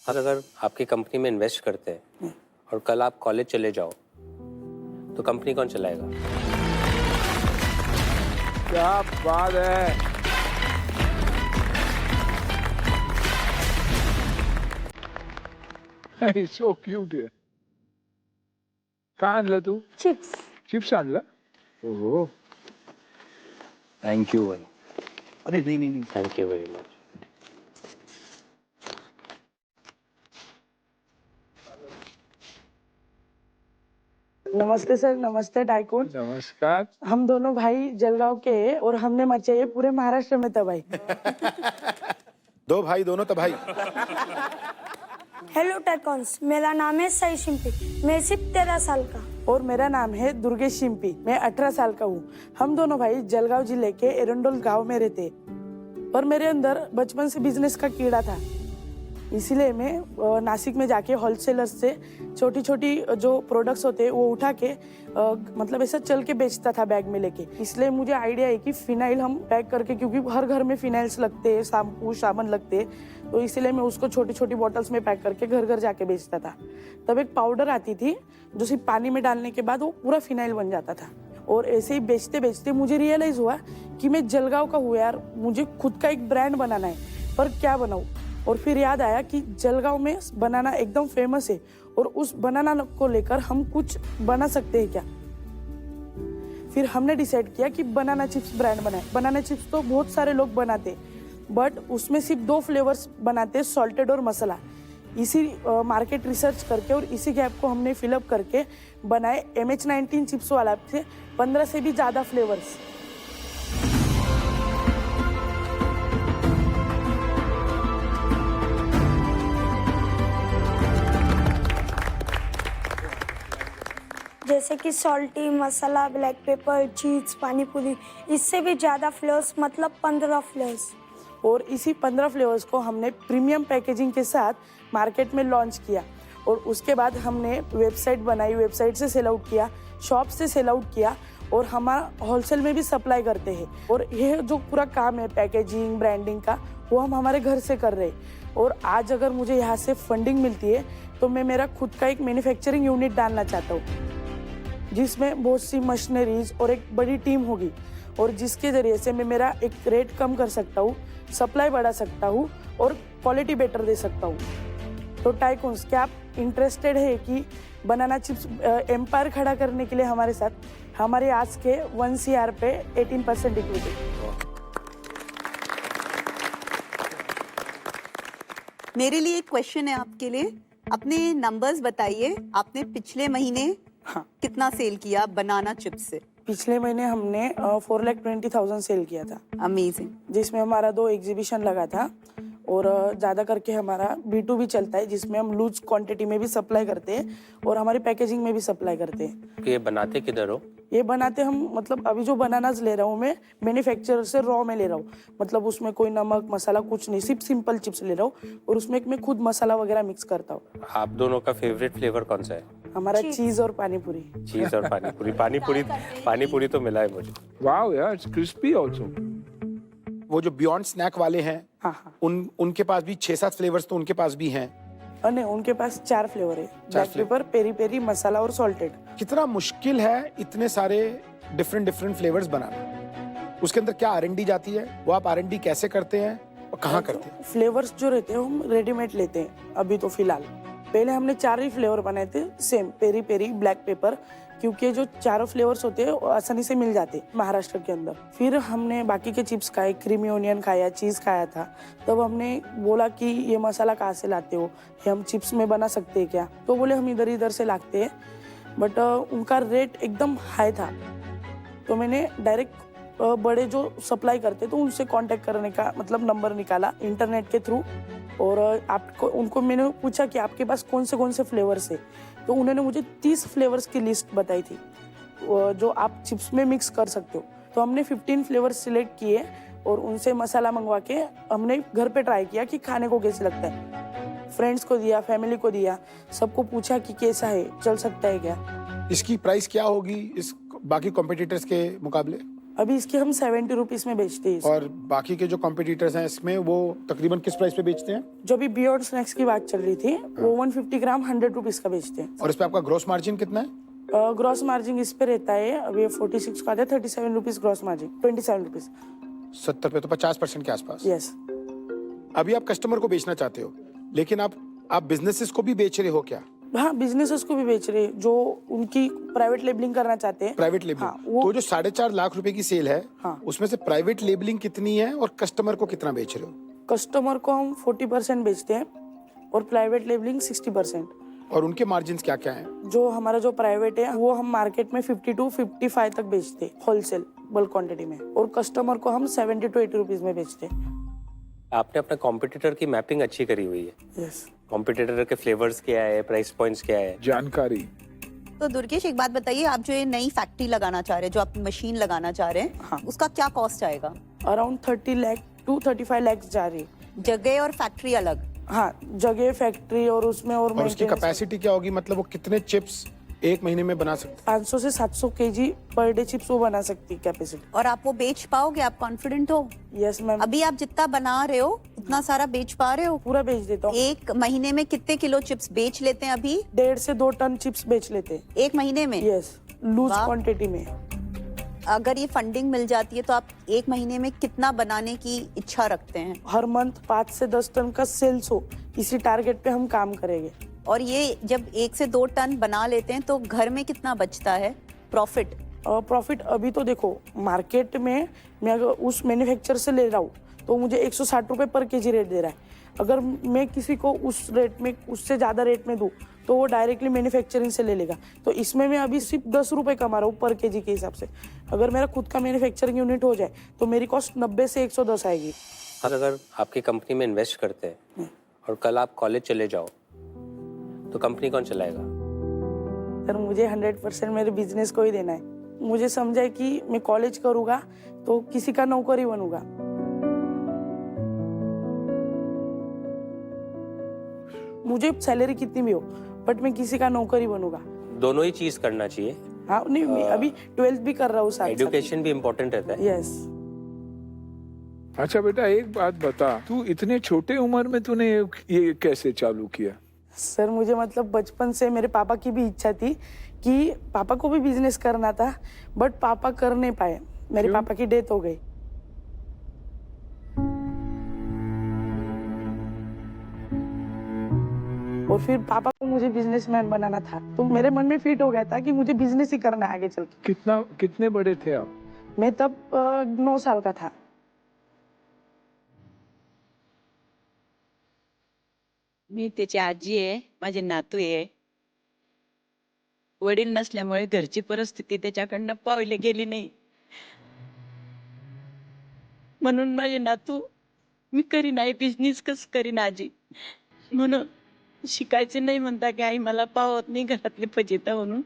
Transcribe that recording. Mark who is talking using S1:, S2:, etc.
S1: और अगर आपकी कंपनी में इन्वेस्ट करते हैं और कल आप कॉलेज चले जाओ तो कंपनी कौन चलाएगा?
S2: क्या बात है। He's so cute here. काय आणलं तू?
S3: चिप्स.
S2: चिप्स आणलं? ओहो.
S1: थैंक यू भाई.
S2: अरे नहीं.
S1: Thank you very much.
S3: नमस्ते सर, नमस्ते टाइकून.
S2: नमस्कार.
S3: हम दोनों भाई जलगांव के हैं और हमने मचाई पूरे महाराष्ट्र में तबाही.
S4: दो भाई दोनों तबाही.
S5: हेलो टाइकॉन्स, मेरा नाम है साई शिंपी. मैं सिर्फ 13 साल का.
S3: और मेरा नाम है दुर्गेश शिंपी. मैं 18 साल का हूँ. हम दोनों भाई जलगांव जिले के एरंडोल गांव में रहते. पर मेरे अंदर बचपन से बिजनेस का कीड़ा था. इसीलिए मैं नासिक में जाके होलसेलर्स से छोटी छोटी जो प्रोडक्ट्स होते हैं वो उठा के मतलब ऐसा चल के बेचता था बैग में लेके. इसलिए मुझे आइडिया है कि फिनाइल हम पैक करके, क्योंकि हर घर में फिनाइल्स लगते हैं, शैम्पू साबुन लगते हैं, तो इसीलिए मैं उसको छोटी छोटी बॉटल्स में पैक करके घर घर जाके बेचता था. तब एक पाउडर आती थी जो सिर्फ पानी में डालने के बाद वो पूरा फिनाइल बन जाता था. और ऐसे ही बेचते बेचते मुझे रियलाइज हुआ कि मैं जलगांव का हूँ यार, मुझे खुद का एक ब्रांड बनाना है, पर क्या बनाऊँ. और फिर याद आया कि जलगांव में बनाना एकदम फेमस है और उस बनाना को लेकर हम कुछ बना सकते हैं क्या. फिर हमने डिसाइड किया कि बनाना चिप्स ब्रांड बनाए. बनाना चिप्स तो बहुत सारे लोग बनाते, बट उसमें सिर्फ 2 फ्लेवर्स बनाते, सॉल्टेड और मसाला. इसी मार्केट रिसर्च करके और इसी गैप को हमने फिलअप करके बनाए MH19 चिप्स वाला से 15 से भी ज़्यादा फ्लेवर्स.
S5: जैसे कि सॉल्टी, मसाला, ब्लैक पेपर, चीज, पानी पूरी. इससे भी ज़्यादा फ्लेवर्स, मतलब 15 फ्लेवर्स.
S3: और इसी 15 फ्लेवर्स को हमने प्रीमियम पैकेजिंग के साथ मार्केट में लॉन्च किया. और उसके बाद हमने वेबसाइट बनाई, वेबसाइट से सेल आउट किया, शॉप से सेल आउट किया और हमारा होलसेल में भी सप्लाई करते हैं. और यह जो पूरा काम है पैकेजिंग ब्रांडिंग का, वो हम हमारे घर से कर रहे हैं. और आज अगर मुझे यहाँ से फंडिंग मिलती है तो मैं मेरा खुद का एक मैन्युफैक्चरिंग यूनिट डालना चाहता हूँ, जिसमें बहुत सी मशीनरीज और एक बड़ी टीम होगी, और जिसके ज़रिए से मैं मेरा एक रेट कम कर सकता हूँ, सप्लाई बढ़ा सकता हूँ और क्वालिटी बेटर दे सकता हूँ. तो टाइकून्स, क्या आप इंटरेस्टेड है कि बनाना चिप्स एम्पायर खड़ा करने के लिए हमारे साथ? हमारे आज के 1 CR पे 18% इक्विटी.
S6: मेरे लिए एक क्वेश्चन है आपके लिए. अपने नंबर्स बताइए. आपने पिछले महीने
S3: हाँ,
S6: कितना सेल किया बनाना चिप्स से?
S3: पिछले महीने हमने 4,20,000 सेल किया था,
S6: अमेजिंग.
S3: जिसमें हमारा 2 एग्जीबिशन लगा था. और ज़्यादा करके हमारा B2B चलता है, जिसमें हम लूज क्वांटिटी में भी सप्लाई करते हैं और हमारी पैकेजिंग में भी सप्लाई करते हैं.
S1: ये बनाते किधर हो?
S3: ये बनाते हम, मतलब अभी जो बनानास ले रहा हूँ मैं मैन्युफैक्चरर से रॉ में ले रहा हूँ. मतलब उसमें कोई नमक मसाला कुछ नहीं, सिर्फ सिंपल चिप्स ले रहा हूँ और उसमें मैं खुद मसाला वगैरह मिक्स करता हूँ.
S1: आप दोनों का फेवरेट फ्लेवर कौन सा है?
S3: हमारा चीज़ और पानी पूरी.
S1: चीज और पानी पूरी. पानी पूरी तो मिला है मुझे.
S2: Wow, yeah, it's crispy also.
S4: वो जो बियॉन्ड स्नैक वाले हैं,
S3: हाँ.
S4: उनके पास भी 6-7 फ्लेवर्स तो उनके पास भी हैं.
S3: और नहीं, उनके पास 4 फ्लेवर है, ब्लैक पेपर, पेरी पेरी, मसाला और सॉल्टेड.
S4: कितना मुश्किल है इतने सारे डिफरेंट फ्लेवर्स बनाना. उसके अंदर क्या R&D जाती है? वो आप R&D कैसे करते हैं और कहाँ करते हैं?
S3: फ्लेवर्स जो रहते हैं हम रेडीमेड लेते हैं अभी तो फिलहाल. पहले हमने 4 ही फ्लेवर बनाए थे same, peri peri, black pepper, क्योंकि जो चारों फ्लेवर्स होते हैं आसानी से मिल जाते हैं महाराष्ट्र के अंदर. फिर हमने बाकी के चिप्स खाए, क्रीमी ओनियन खाया, चीज़ खाया था. तब हमने बोला कि ये मसाला कहाँ से लाते हो, ये हम चिप्स में बना सकते हैं क्या? तो बोले हम इधर से लाते हैं, बट उनका रेट एकदम हाई था. तो मैंने डायरेक्ट बड़े जो सप्लाई करते तो उनसे कांटेक्ट करने का मतलब नंबर निकाला इंटरनेट के थ्रू. और आपको उनको मैंने पूछा कि आपके पास कौन से फ्लेवर्स है. तो उन्होंने मुझे 30 फ्लेवर्स की लिस्ट बताई थी जो आप चिप्स में मिक्स कर सकते हो. तो हमने 15 फ्लेवर्स सिलेक्ट किए और उनसे मसाला मंगवा के हमने घर पे ट्राई किया कि खाने को कैसे लगता है. फ्रेंड्स को दिया, फैमिली को दिया, सबको पूछा कि कैसा है, चल सकता है क्या.
S4: इसकी प्राइस क्या होगी इस बाकी कॉम्पिटिटर्स के मुकाबले?
S3: अभी इसके हम 70 रुपीज में बेचते हैं इसको।
S4: और बाकी के जो कॉम्पिटिटर्स हैं इसमें वो तकरीबन किस प्राइस पे बेचते हैं?
S3: जो भी बियॉन्ड स्नैक्स की बात चल रही थी वो 150 ग्राम 100 रुपीज का बेचते हैं।
S4: और इस पे आपका ग्रोस मार्जिन कितना है?
S3: ग्रॉस मार्जिन इस पे रहता है, अभी 46 का आता है, 37 रुपीज ग्रॉस मार्जिन, 27 रुपीज।
S4: 70 पे, तो 50% के आसपास।
S3: यस।
S4: अभी आप कस्टमर को बेचना चाहते हो, लेकिन आप बिजनेसेस को भी बेच रहे हो क्या?
S3: हाँ, बिजनेसेस को भी बेच रहे हैं जो उनकी प्राइवेट लेबलिंग करना चाहते हैं।
S4: Private labelling.
S3: हाँ, वो
S4: तो जो 4.5 लाख रुपए की सेल है,
S3: हाँ।
S4: उसमें से प्राइवेट लेबलिंग कितनी है और कस्टमर को कितना बेच रहे हो?
S3: कस्टमर को हम 40% बेचते हैं और प्राइवेट लेबलिंग 60%।
S4: और उनके मार्जिन क्या क्या हैं?
S3: जो हमारा जो प्राइवेट है वो हम मार्केट में 50 to 55 तक बेचते हैं होलसेल बल्क क्वांटिटी में, और कस्टमर को हम 70 to 80 रुपीज में बेचते हैं।
S1: आपने अपने कॉम्पिटिटर की मैपिंग अच्छी करी हुई है।
S3: यस।
S1: कॉम्पिटिटर के फ्लेवर्स क्या है, प्राइस पॉइंट्स क्या है।
S2: जानकारी।
S6: तो दुर्गेश, एक बात बताइए, आप जो ये नई फैक्ट्री लगाना चाह रहे हैं, जो आप मशीन लगाना चाह रहे हैं,
S3: हाँ।
S6: उसका क्या कॉस्ट आएगा?
S3: अराउंड 30 लाख to 35 लाख जा रही है।
S6: जगह और फैक्ट्री अलग?
S3: हाँ, जगह, फैक्ट्री और उसमें और
S4: और उसकी
S3: maintenance।
S4: कैपेसिटी क्या होगी? मतलब वो कितने चिप्स एक महीने में बना सकते
S3: 500 से 700 केजी पर डे चिप्स वो बना सकती है कैपेसिटी।
S6: और आप वो बेच पाओगे? आप कॉन्फिडेंट हो?
S3: यस मैम,
S6: अभी आप जितना बना रहे हो उतना सारा बेच पा रहे हो?
S3: पूरा बेच देता हूँ।
S6: एक महीने में कितने किलो चिप्स बेच लेते हैं अभी?
S3: 1.5 से 2 टन चिप्स बेच लेते हैं।
S6: एक महीने में?
S3: यस, लूज
S6: वाह।
S3: क्वांटिटी में।
S6: अगर ये फंडिंग मिल जाती है तो आप एक महीने में कितना बनाने की इच्छा रखते हैं?
S3: हर मंथ 5 से 10 टन का सेल्स हो, इसी टारगेट पे हम काम करेंगे।
S6: और ये जब 1 से 2 टन बना लेते हैं तो घर में कितना बचता है प्रॉफिट?
S3: प्रॉफिट अभी तो देखो, मार्केट में मैं अगर उस मैन्युफैक्चर से ले रहा हूँ तो मुझे 160 रुपए पर केजी रेट दे रहा है। अगर मैं किसी को उस रेट में, उससे ज़्यादा रेट में दूँ तो वो डायरेक्टली मैन्युफैक्चरिंग से ले लेगा। तो इसमें मैं अभी सिर्फ 10 रुपए कमा रहा हूँ पर केजी के हिसाब से। अगर मेरा खुद का मैन्युफैक्चरिंग यूनिट हो जाए तो मेरी कॉस्ट 90 से 110 आएगी।
S1: अगर आपकी कंपनी में इन्वेस्ट करते हैं और कल आप कॉलेज चले जाओ तो कंपनी कौन चलाएगा?
S3: सर, मुझे 100% मेरे बिजनेस को ही देना है। मुझे समझा है कि मैं कॉलेज करूँगा तो किसी का नौकरी बनूंगा। मुझे सैलरी कितनी भी हो बट मैं किसी का नौकरी बनूंगा।
S1: दोनों ही चीज करना चाहिए।
S3: हाँ, नहीं, मैं अभी 12th भी कर रहा हूँ साथ।
S1: एजुकेशन भी इम्पोर्टेंट रहता है।
S3: यस।
S2: अच्छा बेटा, एक बात बता, तू इतने छोटे उम्र में तूने ये कैसे चालू किया?
S3: सर, मुझे मतलब बचपन से मेरे पापा की भी इच्छा थी कि पापा को भी बिजनेस करना था, बट पापा कर नहीं पाए। मेरे
S2: क्यों?
S3: पापा की डेथ हो गई। और फिर पापा को मुझे बिजनेसमैन बनाना था, तो मेरे मन में फिट हो गया था कि मुझे बिजनेस ही करना है आगे चल के।
S2: कितने बड़े थे आप?
S3: मैं तब 9 साल का था।
S7: मी त्याची आजी आहे, माझे नातू आहे. वडील नसल्यामुळे घरची परिस्थिती त्याच्याकडनं पावली गेली नाही. म्हणून माझे नातू, मी करीन आई बिझनेस कस करीन आजी, म्हणून शिकायचे नाही म्हणता की आई मला पावत नाही घरातली फजिता म्हणून